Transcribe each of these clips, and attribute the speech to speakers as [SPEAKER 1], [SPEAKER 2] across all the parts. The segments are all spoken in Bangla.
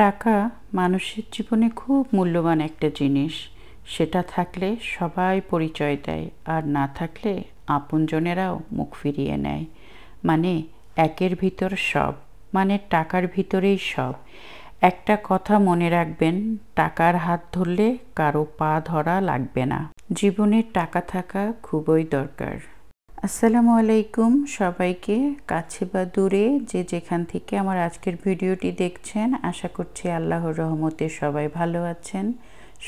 [SPEAKER 1] টাকা মানুষের জীবনে খুব মূল্যবান একটা জিনিস। সেটা থাকলে সবাই পরিচয় দেয়, আর না থাকলে আপনজনেরাও মুখ ফিরিয়ে নেয়। মানে একের ভিতর সব, মানে টাকার ভিতরেই সব। একটা কথা মনে রাখবেন, টাকার হাত ধরলে কারো পা ধরা লাগবে না। জীবনে টাকা থাকা খুবই দরকার। আসসালামু আলাইকুম সবাইকে, কাছে বা দূরে যে যেখান থেকে আমার আজকের ভিডিওটি দেখছেন, আশা করছি আল্লাহর রহমতে সবাই ভালো আছেন,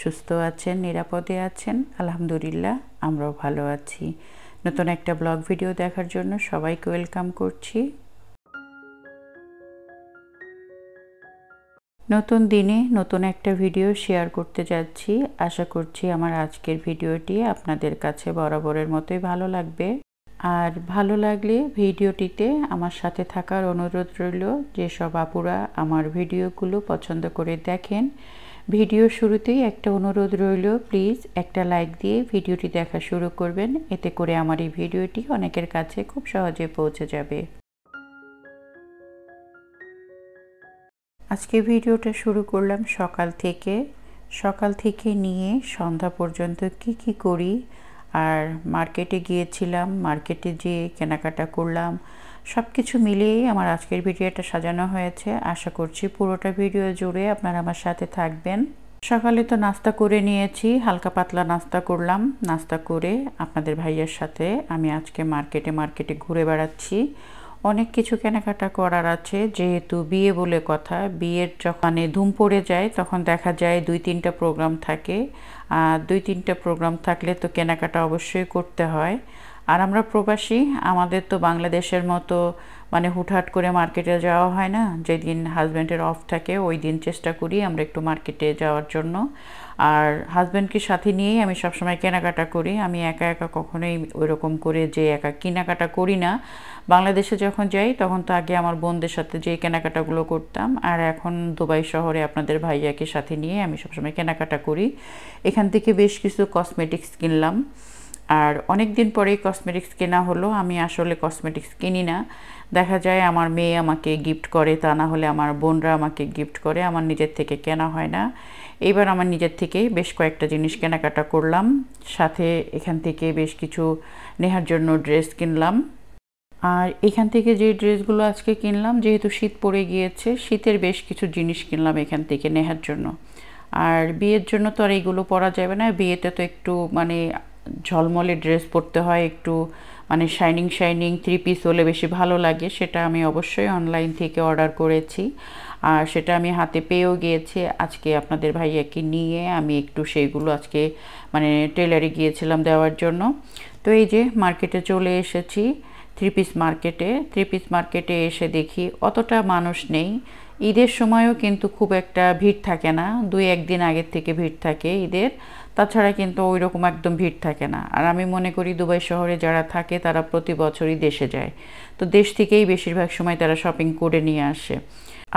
[SPEAKER 1] সুস্থ আছেন, নিরাপদে আছেন। আলহামদুলিল্লাহ, আমরাও ভালো আছি। নতুন একটা ব্লগ ভিডিও দেখার জন্য সবাইকে ওয়েলকাম করছি। নতুন দিনে নতুন একটা ভিডিও শেয়ার করতে যাচ্ছি। আশা করছি আমার আজকের ভিডিওটি আপনাদের কাছে বরাবরের মতোই ভালো লাগবে। আর ভালো লাগলে ভিডিওটিতে আমার সাথে থাকার অনুরোধ রইল। যেসব আপুরা আমার ভিডিওগুলো পছন্দ করে দেখেন, ভিডিও শুরুতেই একটা অনুরোধ রইল, প্লিজ একটা লাইক দিয়ে ভিডিওটি দেখা শুরু করবেন। এতে করে আমার এই ভিডিওটি অনেকের কাছে খুব সহজে পৌঁছে যাবে। আজকে ভিডিওটা শুরু করলাম সকাল থেকে নিয়ে সন্ধ্যা পর্যন্ত কি করি। আর মার্কেটে গিয়েছিলাম, মার্কেটে যেয়ে কেনাকাটা করলাম, সব কিছু মিলিয়েই আমার আজকের ভিডিওটা সাজানো হয়েছে। আশা করছি পুরোটা ভিডিও জুড়ে আপনারা আমার সাথে থাকবেন। সকালে তো নাস্তা করে নিয়েছি, হালকা পাতলা নাস্তা করলাম। নাস্তা করে আপনাদের ভাইয়ের সাথে আমি আজকে মার্কেটে ঘুরে বেড়াচ্ছি। অনেক কিছু কেনাকাটা করার আছে, যেহেতু বিয়ে বলে কথা। বিয়ের যখন ধুম পড়ে যায় তখন দেখা যায় 2-3টা প্রোগ্রাম থাকে। আর 2-3টা প্রোগ্রাম থাকলে তো কেনাকাটা অবশ্যই করতে হয়। আর আমরা প্রবাসী, আমাদের তো বাংলাদেশের মতো হুটহাট করে মার্কেটে যাওয়া হয় না। যেদিন হাজব্যান্ডের অফ থাকে ওই দিন চেষ্টা করি আমরা একটু মার্কেটে যাওয়ার জন্য। আর হাজব্যান্ডকে সাথে নিয়েই আমি সবসময় কেনাকাটা করি। আমি একা কখনোই ওইরকম করে যে একা কেনাকাটা করি না। বাংলাদেশে যখন যাই তখন তো আগে আমার বোনদের সাথে যে কেনাকাটাগুলো করতাম, আর এখন দুবাই শহরে আপনাদের ভাইয়াকে সাথে নিয়ে আমি সবসময় কেনাকাটা করি। এখান থেকে বেশ কিছু কসমেটিক্স কিনলাম। আর অনেক দিন পরেই কসমেটিক্স কেনা হলো। আমি আসলে কসমেটিক্স কিনি না, দেখা যায় আমার মেয়ে আমাকে গিফট করে, তা না হলে আমার বোনরা আমাকে গিফট করে। আমার নিজের থেকে কেনা হয় না। এবার আমার নিজের থেকেই বেশ কয়েকটা জিনিস কেনাকাটা করলাম। সাথে এখান থেকে বেশ কিছু নেহার জন্য ড্রেস কিনলাম। আর এখান থেকে যে ড্রেসগুলো আজকে কিনলাম, যেহেতু শীত পড়ে গিয়েছে, শীতের বেশ কিছু জিনিস কিনলাম এখান থেকে নেহার জন্য। আর বিয়ের জন্য তো আর এইগুলো পরা যাবে না, বিয়েতে তো একটু ঝলমলে ড্রেস পরতে হয়, একটু শাইনিং 3 পিস হলে বেশি ভালো লাগে। সেটা আমি অবশ্যই অনলাইন থেকে অর্ডার করেছি, আর সেটা আমি হাতে পেয়েও গিয়েছি। আজকে আপনাদের ভাইয়াকে নিয়ে আমি একটু সেইগুলো আজকে টেলারে গিয়েছিলাম দেওয়ার জন্য। তো এই যে মার্কেটে চলে এসেছি, থ্রি পিস মার্কেটে এসে দেখি অতটা মানুষ নেই। ঈদের সময়ও কিন্তু খুব একটা ভিড় থাকে না, 2-1 দিন আগের থেকে ভিড় থাকে ঈদের, তাছাড়া কিন্তু ওই রকম একদম ভিড় থাকে না। আর আমি মনে করি দুবাই শহরে যারা থাকে তারা প্রতি বছরই দেশে যায়, তো দেশ থেকেই বেশিরভাগ সময় তারা শপিং করে নিয়ে আসে।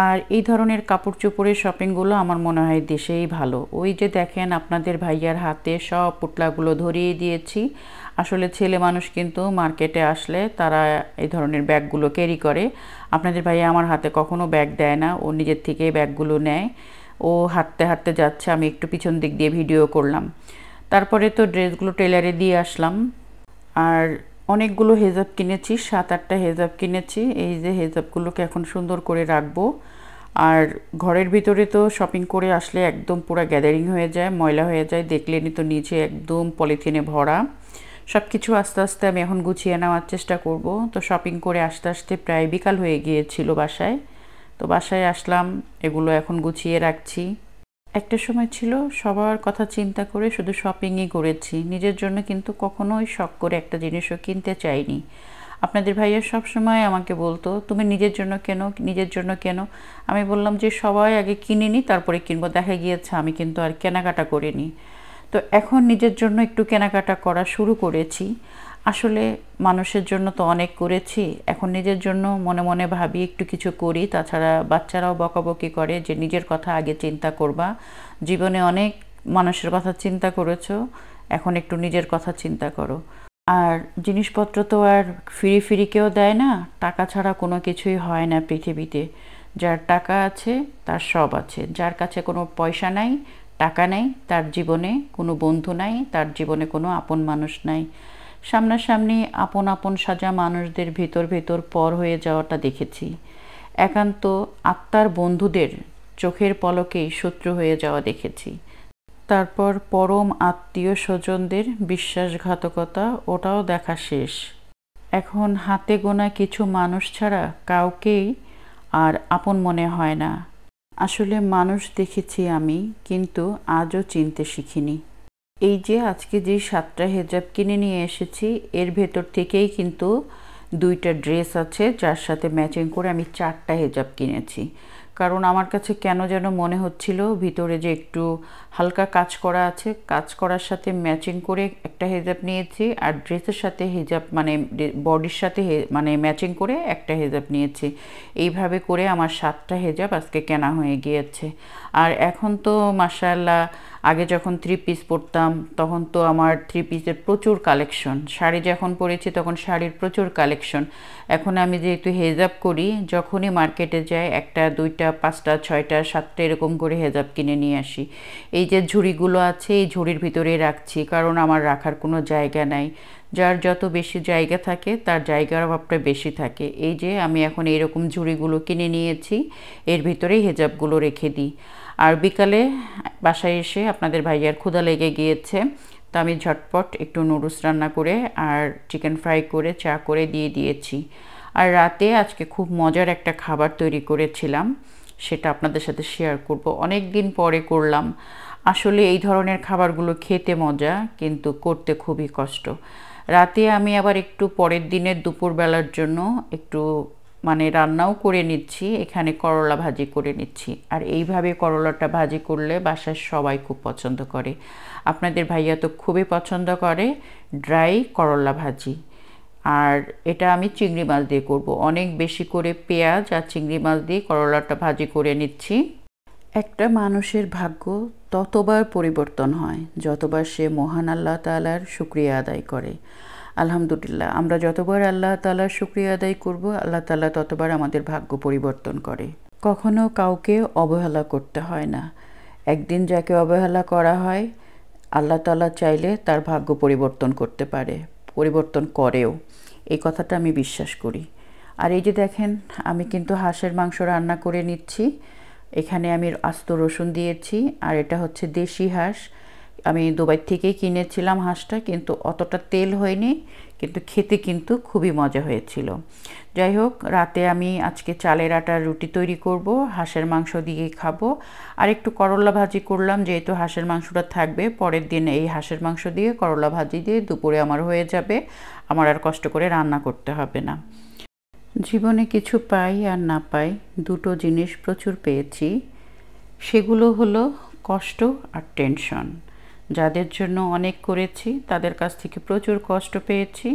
[SPEAKER 1] আর এই ধরনের কাপড় চোপড়ের শপিংগুলো আমার মনে হয় দেশেই ভালো। ওই যে দেখেন আপনাদের ভাইয়ার হাতে সব পুটলাগুলো ধরিয়ে দিয়েছি। আসলে ছেলে মানুষ কিন্তু মার্কেটে আসলে তারা এই ধরনের ব্যাগগুলো ক্যারি করে। আপনাদের ভাইয়া আমার হাতে কখনো ব্যাগ দেয় না, ও নিজের থেকেই ব্যাগগুলো নেয়। ও হাঁটতে যাচ্ছে, আমি একটু পিছন দিক দিয়ে ভিডিও করলাম। তারপরে তো ড্রেসগুলো টেলারে দিয়ে আসলাম। আর অনেকগুলো হেজাব কিনেছি, 7-8টা হেজাব কিনেছি। এই যে হেজাবগুলোকে এখন সুন্দর করে রাখবো। আর ঘরের ভিতরে তো শপিং করে আসলে একদম পুরো গ্যাদারিং হয়ে যায়, ময়লা হয়ে যায়, দেখলেনই তো নিচে একদম পলিথিনে ভরা। সব কিছু আস্তে আস্তে আমি এখন গুছিয়ে নেওয়ার চেষ্টা করব। তো শপিং করে আস্তে প্রায় বিকাল হয়ে গিয়েছিল বাসায়। তো বাসায় আসলাম, এগুলো এখন গুছিয়ে রাখছি। একটা সময় ছিল সবার কথা চিন্তা করে শুধু শপিংই করেছি, নিজের জন্য কিন্তু কখনোই শখ করে একটা জিনিসও কিনতে চাইনি। আপনাদের ভাইয়া সব সময় আমাকে বলতো, তুমি নিজের জন্য কেন। আমি বললাম যে সবাই আগে কিনে নি, তারপরে কিনবো। দেখা গিয়েছে আমি কিন্তু আর কেনাকাটা করিনি। তো এখন নিজের জন্য একটু কেনাকাটা করা শুরু করেছি। আসলে মানুষের জন্য তো অনেক করেছি, এখন নিজের জন্য মনে মনে ভাবি একটু কিছু করি। তাছাড়া বাচ্চারাও বকাবকি করে যে নিজের কথা আগে চিন্তা করবা, জীবনে অনেক মানুষের কথা চিন্তা করেছো, এখন একটু নিজের কথা চিন্তা করো। আর জিনিসপত্র তো আর ফিরি কেউ দেয় না, টাকা ছাড়া কোনো কিছুই হয় না পৃথিবীতে। যার টাকা আছে তার সব আছে, যার কাছে কোনো পয়সা নাই, টাকা নাই, তার জীবনে কোনো বন্ধু নাই, তার জীবনে কোনো আপন মানুষ নাই। সামনাসামনি আপন আপন সাজা মানুষদের ভিতর ভিতর পর হয়ে যাওয়াটা দেখেছি। একান্ত আত্মার বন্ধুদের চোখের পলকেই শত্রু হয়ে যাওয়া দেখেছি। তারপর পরম আত্মীয় স্বজনদের বিশ্বাসঘাতকতা, ওটাও দেখা শেষ। এখন হাতে গোনা কিছু মানুষ ছাড়া কাউকেই আর আপন মনে হয় না। আসলে মানুষ দেখেছি আমি, কিন্তু আজও চিনতে শিখিনি। এই যে আজকে যে 7টা হিজাব কিনে নিয়ে এসেছি, এর ভেতর থেকেই কিন্তু 2টা ড্রেস আছে, যার সাথে ম্যাচিং করে আমি 4টা হিজাব কিনেছি। কারণ আমার কাছে কেন যেন মনে হচ্ছিল ভিতরে যে একটু হালকা কাজ করা আছে, কাজ করার সাথে ম্যাচিং করে একটা হিজাব নিয়েছি, আর ড্রেসের সাথে হিজাব মানে বডির সাথে মানে ম্যাচিং করে একটা হিজাব নিয়েছি। এইভাবে করে আমার 7টা হিজাব আজকে কেনা হয়ে গিয়েছে। আর এখন তো মাশাআল্লাহ, আগে যখন 3 পিস পরতাম তখন তো আমার 3 পিসের প্রচুর কালেকশন, শাড়ি যখন পরেছি তখন শাড়ির প্রচুর কালেকশন। এখন আমি যেহেতু হেজাব করি, যখনই মার্কেটে যাই 1টা 2টা 5টা 6টা 7টা এরকম করে হেজাব কিনে নিয়ে আসি। এই যে ঝুড়িগুলো আছে, এই ঝুড়ির ভিতরেই রাখছি, কারণ আমার রাখার কোনো জায়গা নাই। যার যত বেশি জায়গা থাকে তার জায়গার অভাবটা বেশি থাকে। এই যে আমি এখন এইরকম ঝুড়িগুলো কিনে নিয়েছি, এর ভিতরেই হেজাবগুলো রেখে দিই। আর বিকালে বাসায় এসে আপনাদের ভাইয়ার ক্ষুধা লেগে গিয়েছে, তো আমি ঝটপট একটু নুডলস রান্না করে আর চিকেন ফ্রাই করে চা করে দিয়ে দিয়েছি। আর রাতে আজকে খুব মজার একটা খাবার তৈরি করেছিলাম, সেটা আপনাদের সাথে শেয়ার করব। অনেক দিন পরে করলাম। আসলে এই ধরনের খাবারগুলো খেতে মজা, কিন্তু করতে খুবই কষ্ট। রাতে আমি আবার একটু পরের দিনের দুপুরবেলার জন্য একটু মানে রান্নাও করে নিচ্ছি, এখানে করলা ভাজি করে নিচ্ছি। আর এইভাবে করলাটা ভাজি করলে বাসার সবাই খুব পছন্দ করে। আপনাদের ভাইয়া তো খুবই পছন্দ করে ড্রাই করলা ভাজি। আর এটা আমি চিংড়ি মাছ দিয়ে করব। অনেক বেশি করে পেঁয়াজ আর চিংড়ি মাছ দিয়ে করলাটা ভাজি করে নিচ্ছি। একটা মানুষের ভাগ্য ততবার পরিবর্তন হয় যতবার সে মহান আল্লাহ তাআলার শুকরিয়া আদায় করে। আলহামদুলিল্লাহ, আমরা যতবার আল্লাহ তাআলার শুকরিয়া আদায় করব, আল্লাহ তাআলা ততবার আমাদের ভাগ্য পরিবর্তন করে। কখনো কাউকে অবহেলা করতে হয় না। একদিন যাকে অবহেলা করা হয়, আল্লাহ তাআলা চাইলে তার ভাগ্য পরিবর্তন করতে পারে, পরিবর্তন করেও। এই কথাটা আমি বিশ্বাস করি। আর এই যে দেখেন, আমি কিন্তু হাঁসের মাংস রান্না করে নিচ্ছি। এখানে আমি আস্ত রসুন দিয়েছি, আর এটা হচ্ছে দেশি হাঁস। আমি দুবাই থেকেই কিনেছিলাম হাঁসটা, কিন্তু অতটা তেল হয়নি, কিন্তু খেতে কিন্তু খুবই মজা হয়েছিল। যাই হোক, রাতে আমি আজকে চালের আটার রুটি তৈরি করব, হাঁসের মাংস দিয়েই খাবো। আর একটু করলা ভাজি করলাম, যেহেতু হাঁসের মাংসটা থাকবে, পরের দিন এই হাঁসের মাংস দিয়ে করলা ভাজি দিয়ে দুপুরে আমার হয়ে যাবে। আমার আর কষ্ট করে রান্না করতে হবে না। জীবনে কিছু পাই আর না পাই, দুটো জিনিস প্রচুর পেয়েছি। সেগুলো হলো কষ্ট আর টেনশন। যাদের জন্য অনেক করেছি তাদের কাছ থেকে প্রচুর কষ্ট পেয়েছি।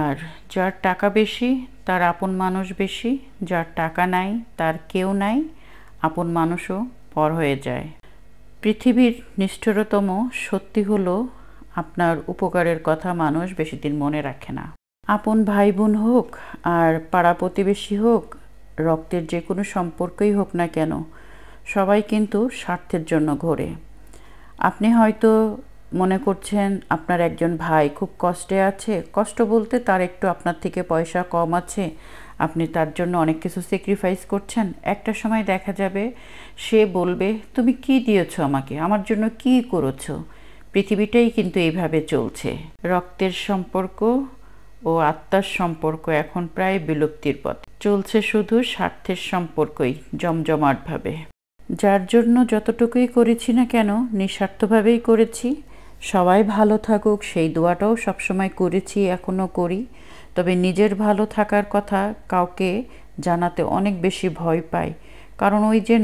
[SPEAKER 1] আর যার টাকা বেশি তার আপন মানুষ বেশি, যার টাকা নাই তার কেউ নাই, আপন মানুষও পর হয়ে যায়। পৃথিবীর নিষ্ঠুরতম সত্যি হলো, আপনার উপকারের কথা মানুষ বেশি দিন মনে রাখে না। আপন ভাই বোন হোক আর পাড়া প্রতিবেশী হোক, রক্তের যে কোনো সম্পর্কই হোক না কেন, সবাই কিন্তু স্বার্থের জন্য ঘোরে। আপনি হয়তো মনে করছেন আপনার একজন ভাই খুব কষ্টে আছে, কষ্ট বলতে তার একটু আপনার থেকে পয়সা কম আছে, আপনি তার জন্য অনেক কিছু স্যাক্রিফাইস করছেন। একটা সময় দেখা যাবে সে বলবে, তুমি কি দিয়েছো আমাকে, আমার জন্য কি করেছো। পৃথিবীটাই কিন্তু এইভাবে চলছে। রক্তের সম্পর্ক ও আত্মার সম্পর্ক এখন প্রায় বিলুপ্তির পথে চলছে, শুধু স্বার্থের সম্পর্কই জমজমাটভাবে। যার জন্য যতটুকুই করেছি না কেন, নিঃস্বার্থভাবেই করেছি। সবাই ভালো থাকুক সেই দোয়াটাও সবসময় করেছি, এখনও করি। তবে নিজের ভালো থাকার কথা কাউকে জানাতে অনেক বেশি ভয় পাই, কারণ ওই যে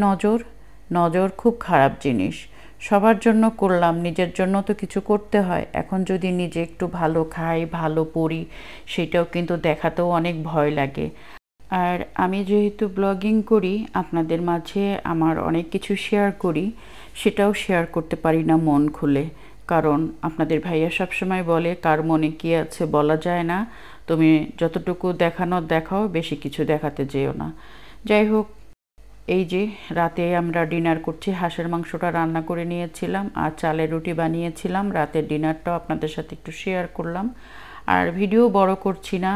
[SPEAKER 1] নজর খুব খারাপ জিনিস। সবার জন্য করলাম, নিজের জন্য তো কিছু করতে হয়। এখন যদি নিজে একটু ভালো খাই, ভালো পড়ি, সেটাও কিন্তু দেখাতেও অনেক ভয় লাগে। আর আমি যেহেতু ব্লগিং করি, আপনাদের মাঝে আমার অনেক কিছু শেয়ার করি, সেটাও শেয়ার করতে পারি না মন খুলে। কারণ আপনাদের ভাইয়া সবসময় বলে, কার মনে কী আছে বলা যায় না, তুমি যতটুকু দেখানোর দেখাও, বেশি কিছু দেখাতে যেও না। যাই হোক, এই যে রাতে আমরা ডিনার করছি, হাঁসের মাংসটা রান্না করে নিয়েছিলাম আর চালের রুটি বানিয়েছিলাম। রাতের ডিনারটাও আপনাদের সাথে একটু শেয়ার করলাম। আর ভিডিও বড় করছি না,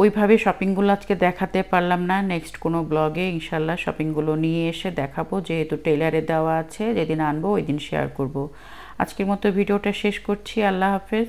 [SPEAKER 1] ওইভাবে শপিংগুলো আজকে দেখাতে পারলাম না। নেক্সট কোনো ব্লগে ইনশাল্লাহ শপিংগুলো নিয়ে এসে দেখাবো, যেহেতু টেলারে দেওয়া আছে, যেদিন আনবো ওই দিন শেয়ার করব। আজকের মতো ভিডিওটা শেষ করছি। আল্লাহ হাফেজ।